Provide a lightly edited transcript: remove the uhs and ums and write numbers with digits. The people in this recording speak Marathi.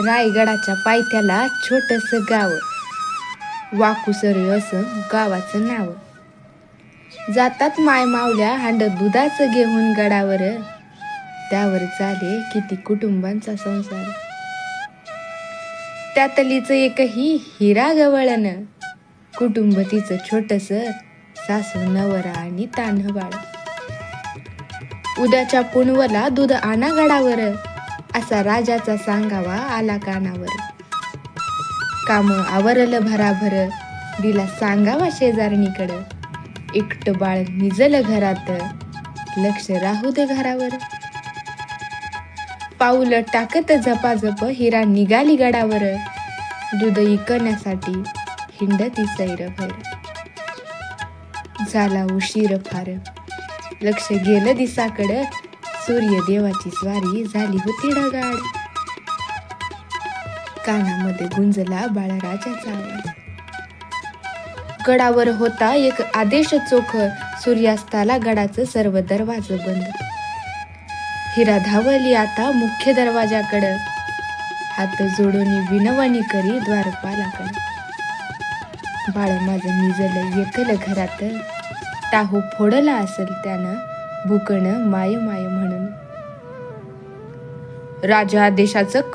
रायगडाच्या पायथ्याला छोटस गाव, वाकुसरे असं गावाचं नाव. जातात माय मावल्या हांड दुधाचं घेऊन गडावर, त्यावर चाले किती कुटुंबांचा संसार. त्यातलीच एकही हिरा गवळण, कुटुंब तिचं छोटस, सासू नवरा आणि तान्ह बाळ. उद्याच्या पुनवला दूध आणा गडावर, असा राजाचा सांगावा आला कानावर. काम आवरलं भराभर, दिला सांगावा शेजारणीकडं. एकटं बाळ निजल घरात, लक्ष राहू दे घरावर. पाऊल टाकत झपाझप हिरा निघाली गडावर, दूध इकण्यासाठी हिंडती सैरभर. झाला उशीर फार, लक्ष गेलं दिसाकडं, सूर्यदेवाची स्वारी झाली होती ढगाळ. कानामध्ये गुंजला बाळराजाचा आवाज. गडावर होता एक आदेश चोख, सूर्यास्ताला गडाचं सर्व दरवाज बंद. हिरा धावली आता मुख्य दरवाजाकडं, हात जोडून विनवणी करी द्वारपालाकडं. बाळ माझं निजलं एकल घरात, टाहू फोडला असेल त्यानं, भुकणं माय माय म्हणून. राजा आदेशाचं